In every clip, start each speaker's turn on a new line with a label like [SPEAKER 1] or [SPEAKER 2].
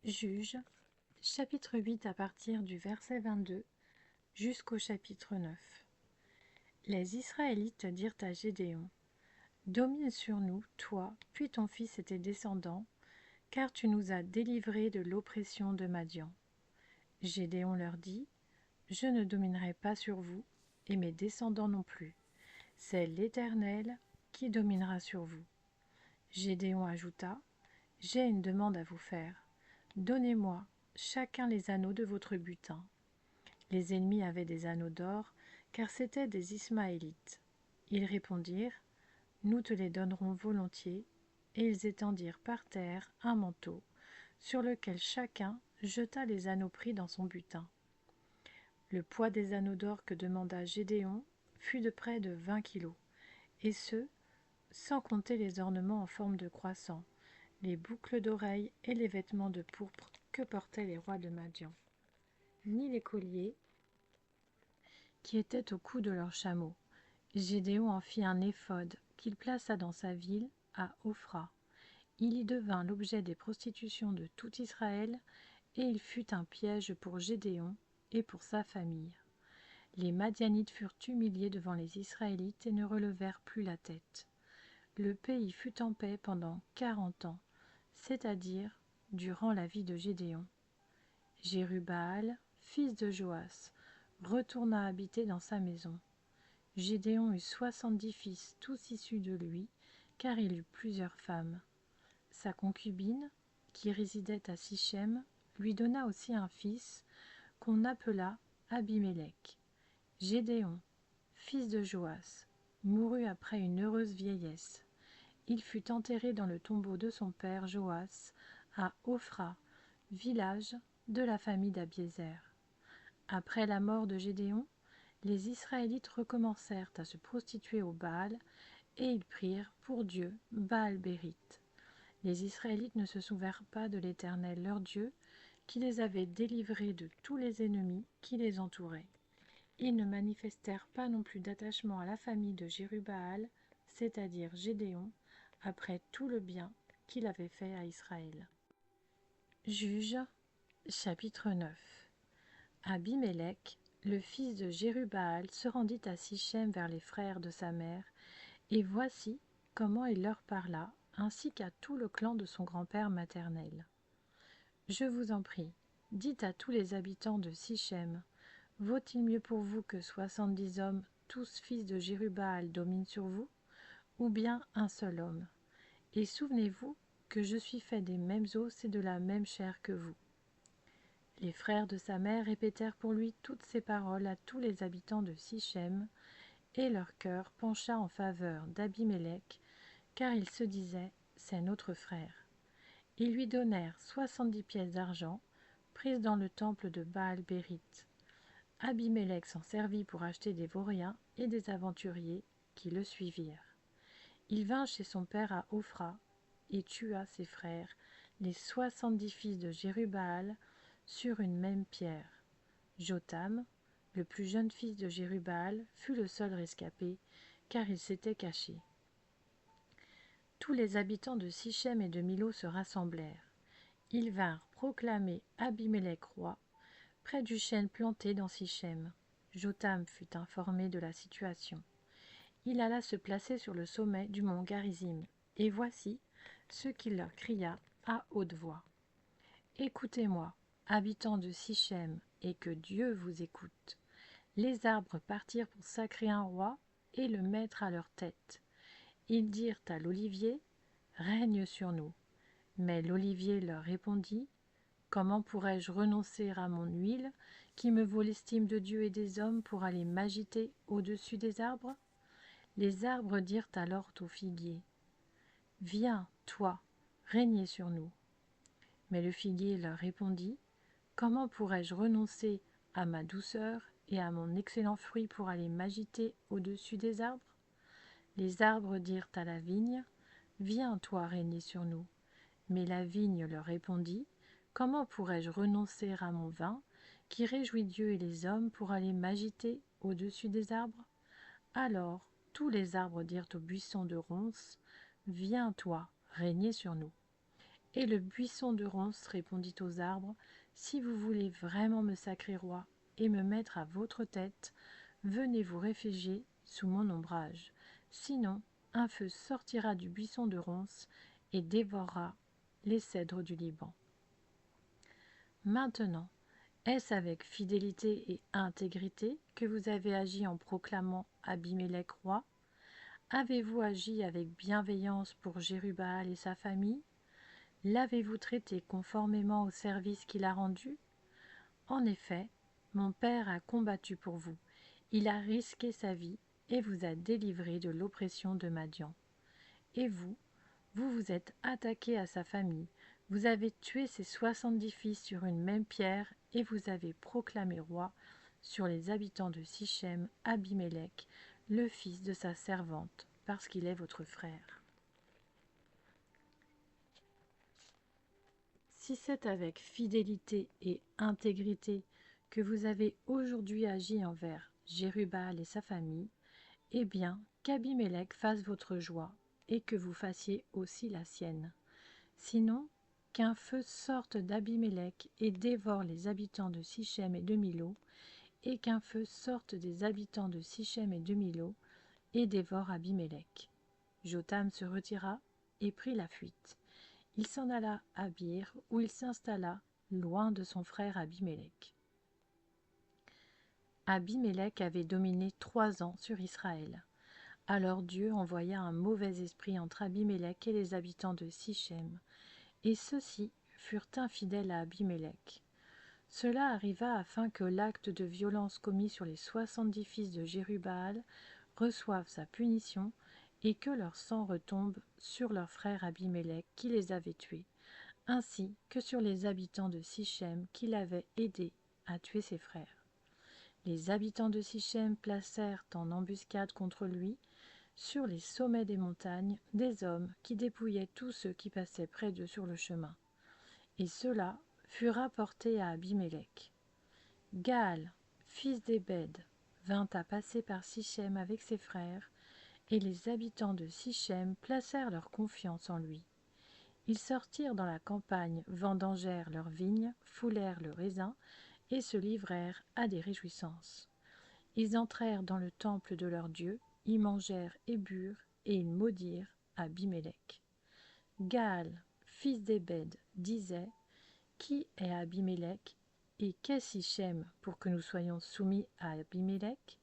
[SPEAKER 1] Juge, chapitre 8 à partir du verset 22 jusqu'au chapitre 9. Les Israélites dirent à Gédéon, « Domine sur nous, toi, puis ton fils et tes descendants, car tu nous as délivrés de l'oppression de Madian. » Gédéon leur dit, « Je ne dominerai pas sur vous, et mes descendants non plus. C'est l'Éternel qui dominera sur vous. » Gédéon ajouta, « J'ai une demande à vous faire. Donnez-moi chacun les anneaux de votre butin. » Les ennemis avaient des anneaux d'or, car c'étaient des Ismaélites. Ils répondirent, « Nous te les donnerons volontiers. » Et ils étendirent par terre un manteau, sur lequel chacun jeta les anneaux pris dans son butin. Le poids des anneaux d'or que demanda Gédéon fut de près de 20 kilos, et ce, sans compter les ornements en forme de croissant, les boucles d'oreilles et les vêtements de pourpre que portaient les rois de Madian, ni les colliers qui étaient au cou de leurs chameaux. Gédéon en fit un éphod qu'il plaça dans sa ville, à Ophra. Il y devint l'objet des prostitutions de tout Israël, et il fut un piège pour Gédéon et pour sa famille. Les Madianites furent humiliés devant les Israélites et ne relevèrent plus la tête. Le pays fut en paix pendant 40 ans, c'est-à-dire durant la vie de Gédéon. Jérubbaal, fils de Joas, retourna habiter dans sa maison. Gédéon eut 70 fils, tous issus de lui, car il eut plusieurs femmes. Sa concubine, qui résidait à Sichem, lui donna aussi un fils, qu'on appela Abimélec. Gédéon, fils de Joas, mourut après une heureuse vieillesse. Il fut enterré dans le tombeau de son père Joas, à Ophra, village de la famille d'Abiézer. Après la mort de Gédéon, les Israélites recommencèrent à se prostituer au Baal, et ils prirent pour Dieu Baal-Bérith. Les Israélites ne se souvinrent pas de l'Éternel leur Dieu, qui les avait délivrés de tous les ennemis qui les entouraient. Ils ne manifestèrent pas non plus d'attachement à la famille de Jérubbaal, c'est-à-dire Gédéon, après tout le bien qu'il avait fait à Israël. Juge, chapitre 9. Abimélec, le fils de Jérubbaal, se rendit à Sichem vers les frères de sa mère, et voici comment il leur parla, ainsi qu'à tout le clan de son grand-père maternel. « Je vous en prie, dites à tous les habitants de Sichem, vaut-il mieux pour vous que 70 hommes, tous fils de Jérubbaal, dominent sur vous, ou bien un seul homme? Et souvenez-vous que je suis fait des mêmes os et de la même chair que vous. » Les frères de sa mère répétèrent pour lui toutes ces paroles à tous les habitants de Sichem, et leur cœur pencha en faveur d'Abimélec, car ils se disaient « c'est notre frère ». Ils lui donnèrent 70 pièces d'argent, prises dans le temple de Baal-Bérith. Abimélec s'en servit pour acheter des vauriens et des aventuriers qui le suivirent. Il vint chez son père à Ophra et tua ses frères, les 70 fils de Jérubbaal, sur une même pierre. Jotham, le plus jeune fils de Jérubbaal, fut le seul rescapé, car il s'était caché. Tous les habitants de Sichem et de Milo se rassemblèrent. Ils vinrent proclamer Abimélec roi, près du chêne planté dans Sichem. Jotham fut informé de la situation. Il alla se placer sur le sommet du mont Garizim, et voici ce qu'il leur cria à haute voix. « Écoutez-moi, habitants de Sichem, et que Dieu vous écoute. Les arbres partirent pour sacrer un roi et le mettre à leur tête. Ils dirent à l'olivier, « Règne sur nous. » Mais l'olivier leur répondit, « Comment pourrais-je renoncer à mon huile, qui me vaut l'estime de Dieu et des hommes, pour aller m'agiter au-dessus des arbres ?» Les arbres dirent alors au figuier, « Viens, toi, régner sur nous. » Mais le figuier leur répondit, « Comment pourrais-je renoncer à ma douceur et à mon excellent fruit pour aller m'agiter au-dessus des arbres ?» Les arbres dirent à la vigne, « Viens, toi, régner sur nous. » Mais la vigne leur répondit, « Comment pourrais-je renoncer à mon vin, qui réjouit Dieu et les hommes, pour aller m'agiter au-dessus des arbres ?» Alors tous les arbres dirent au buisson de ronces, « Viens, toi, régner sur nous. » Et le buisson de ronces répondit aux arbres, « Si vous voulez vraiment me sacrer roi et me mettre à votre tête, venez vous réfugier sous mon ombrage. Sinon, un feu sortira du buisson de ronces et dévorera les cèdres du Liban. » Maintenant, est-ce avec fidélité et intégrité que vous avez agi en proclamant Abimélec roi? Avez-vous agi avec bienveillance pour Jérubbaal et sa famille? L'avez-vous traité conformément au service qu'il a rendu? En effet, mon père a combattu pour vous. Il a risqué sa vie et vous a délivré de l'oppression de Madian. Et vous, vous vous êtes attaqué à sa famille. Vous avez tué ses 70 fils sur une même pierre et vous avez proclamé roi sur les habitants de Sichem Abimélec, le fils de sa servante, parce qu'il est votre frère. Si c'est avec fidélité et intégrité que vous avez aujourd'hui agi envers Jérubbaal et sa famille, eh bien, qu'Abimélec fasse votre joie et que vous fassiez aussi la sienne. Sinon, qu'un feu sorte d'Abimélec et dévore les habitants de Sichem et de Milo, et qu'un feu sorte des habitants de Sichem et de Milo et dévore Abimélec. Jotham se retira et prit la fuite. Il s'en alla à Bir, où il s'installa, loin de son frère Abimélec. Abimélec avait dominé 3 ans sur Israël. Alors Dieu envoya un mauvais esprit entre Abimélec et les habitants de Sichem, et ceux-ci furent infidèles à Abimélec. Cela arriva afin que l'acte de violence commis sur les 70 fils de Jérubbaal reçoive sa punition et que leur sang retombe sur leur frère Abimélec qui les avait tués, ainsi que sur les habitants de Sichem qui l'avaient aidé à tuer ses frères. Les habitants de Sichem placèrent en embuscade contre lui, sur les sommets des montagnes, des hommes qui dépouillaient tous ceux qui passaient près d'eux sur le chemin. Et cela fut rapporté à Abimélec. Gaal, fils d'Ébed, vint à passer par Sichem avec ses frères, et les habitants de Sichem placèrent leur confiance en lui. Ils sortirent dans la campagne, vendangèrent leurs vignes, foulèrent le raisin, et se livrèrent à des réjouissances. Ils entrèrent dans le temple de leur Dieu, y mangèrent et burent, et ils maudirent Abimélec. Gaal, fils d'Ébed, disait, « Qui est Abimélec, et qu'est Sichem pour que nous soyons soumis à Abimélec?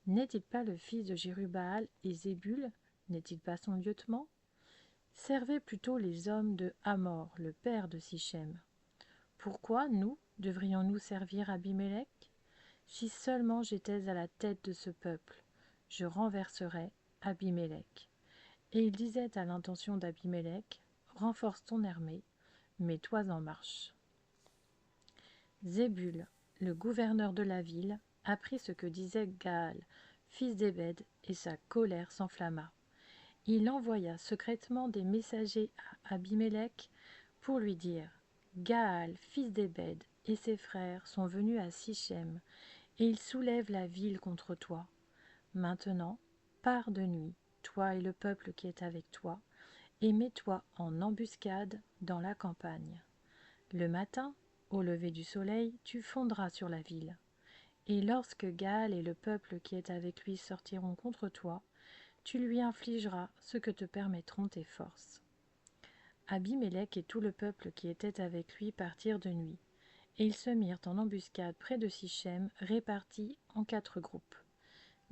[SPEAKER 1] N'est-il pas le fils de Jérubbaal et Zébul? N'est-il pas son lieutenant? Servez plutôt les hommes de Hamor, le père de Sichem. Pourquoi, nous, devrions-nous servir Abimélec? Si seulement j'étais à la tête de ce peuple, je renverserais Abimélec. » Et il disait à l'intention d'Abimélec, « Renforce ton armée, mets-toi en marche. » Zébul, le gouverneur de la ville, apprit ce que disait Gaal, fils d'Ébed, et sa colère s'enflamma. Il envoya secrètement des messagers à Abimélec pour lui dire, « Gaal, fils d'Ébed, et ses frères sont venus à Sichem, et ils soulèvent la ville contre toi. Maintenant, pars de nuit, toi et le peuple qui est avec toi, et mets-toi en embuscade dans la campagne. Le matin, au lever du soleil, tu fondras sur la ville. Et lorsque Gaal et le peuple qui est avec lui sortiront contre toi, tu lui infligeras ce que te permettront tes forces. » Abimélec et tout le peuple qui était avec lui partirent de nuit, et ils se mirent en embuscade près de Sichem, répartis en 4 groupes.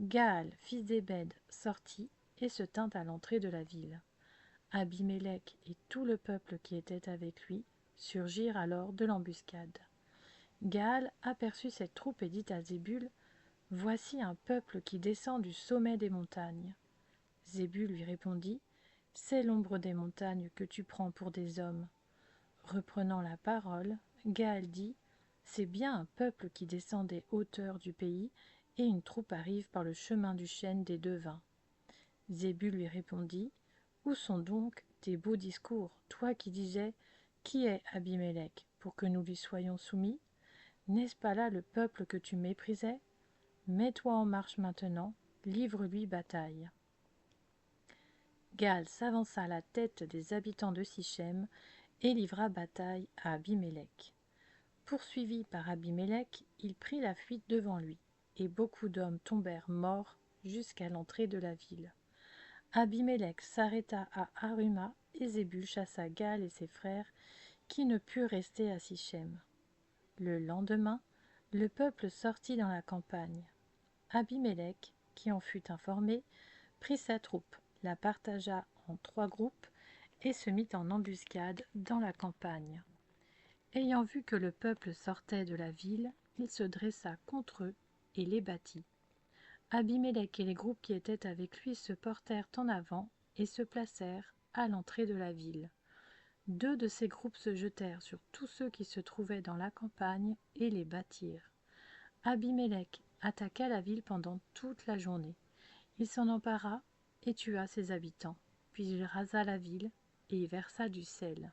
[SPEAKER 1] Gaal, fils d'Ébed, sortit et se tint à l'entrée de la ville. Abimélec et tout le peuple qui était avec lui surgirent alors de l'embuscade. Gaal aperçut cette troupe et dit à Zébul, « Voici un peuple qui descend du sommet des montagnes. » Zébul lui répondit, « C'est l'ombre des montagnes que tu prends pour des hommes. » Reprenant la parole, Gaal dit, « C'est bien un peuple qui descend des hauteurs du pays, et une troupe arrive par le chemin du chêne des devins. » Zébul lui répondit, « Où sont donc tes beaux discours, toi qui disais, « Qui est Abimélec, pour que nous lui soyons soumis? N'est-ce pas là le peuple que tu méprisais? Mets-toi en marche maintenant, livre-lui bataille. » Gaal s'avança à la tête des habitants de Sichem et livra bataille à Abimélec. Poursuivi par Abimélec, il prit la fuite devant lui, et beaucoup d'hommes tombèrent morts jusqu'à l'entrée de la ville. Abimélec s'arrêta à Aruma, et Zébul chassa Gaal et ses frères, qui ne purent rester à Sichem. Le lendemain, le peuple sortit dans la campagne. Abimélec, qui en fut informé, prit sa troupe, la partagea en 3 groupes, et se mit en embuscade dans la campagne. Ayant vu que le peuple sortait de la ville, il se dressa contre eux et les battit. Abimélec et les groupes qui étaient avec lui se portèrent en avant et se placèrent à l'entrée de la ville. 2 de ces groupes se jetèrent sur tous ceux qui se trouvaient dans la campagne et les battirent. Abimélec attaqua la ville pendant toute la journée. Il s'en empara et tua ses habitants. Puis il rasa la ville et y versa du sel.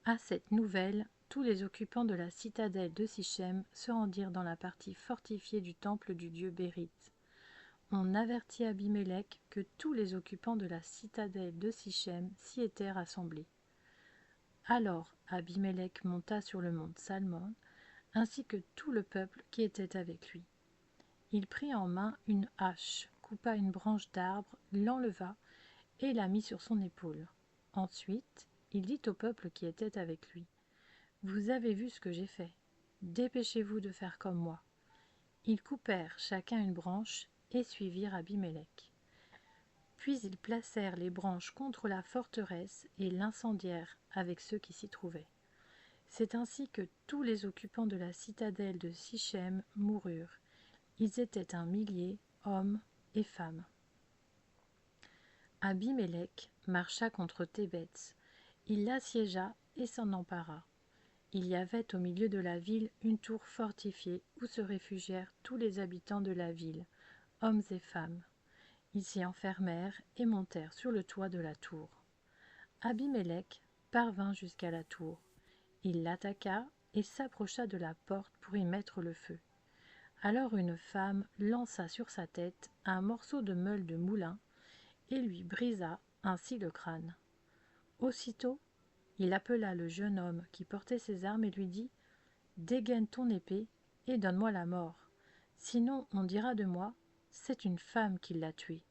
[SPEAKER 1] À cette nouvelle, tous les occupants de la citadelle de Sichem se rendirent dans la partie fortifiée du temple du dieu Bérith. On avertit Abimélec que tous les occupants de la citadelle de Sichem s'y étaient rassemblés. Alors Abimélec monta sur le mont Salmon, ainsi que tout le peuple qui était avec lui. Il prit en main une hache, coupa une branche d'arbre, l'enleva et la mit sur son épaule. Ensuite, il dit au peuple qui était avec lui: « Vous avez vu ce que j'ai fait. Dépêchez-vous de faire comme moi. » Ils coupèrent chacun une branche et suivirent Abimélec. Puis ils placèrent les branches contre la forteresse et l'incendièrent avec ceux qui s'y trouvaient. C'est ainsi que tous les occupants de la citadelle de Sichem moururent. Ils étaient 1 millier, hommes et femmes. Abimélec marcha contre Thébets. Il l'assiégea et s'en empara. Il y avait au milieu de la ville une tour fortifiée où se réfugièrent tous les habitants de la ville, hommes et femmes. Ils s'y enfermèrent et montèrent sur le toit de la tour. Abimélec parvint jusqu'à la tour. Il l'attaqua et s'approcha de la porte pour y mettre le feu. Alors une femme lança sur sa tête un morceau de meule de moulin et lui brisa ainsi le crâne. Aussitôt, il appela le jeune homme qui portait ses armes et lui dit: « Dégaine ton épée et donne-moi la mort. Sinon on dira de moi: c'est une femme qui l'a tué. »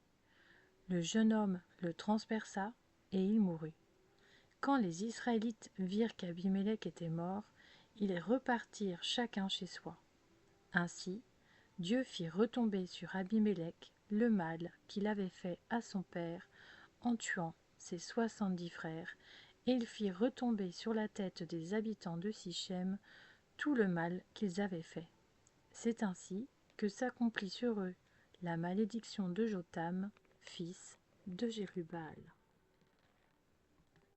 [SPEAKER 1] Le jeune homme le transperça et il mourut. Quand les Israélites virent qu'Abimélec était mort, ils repartirent chacun chez soi. Ainsi, Dieu fit retomber sur Abimélec le mal qu'il avait fait à son père en tuant ses 70 frères, et il fit retomber sur la tête des habitants de Sichem tout le mal qu'ils avaient fait. C'est ainsi que s'accomplit sur eux la malédiction de Jotham, fils de Jérubbaal.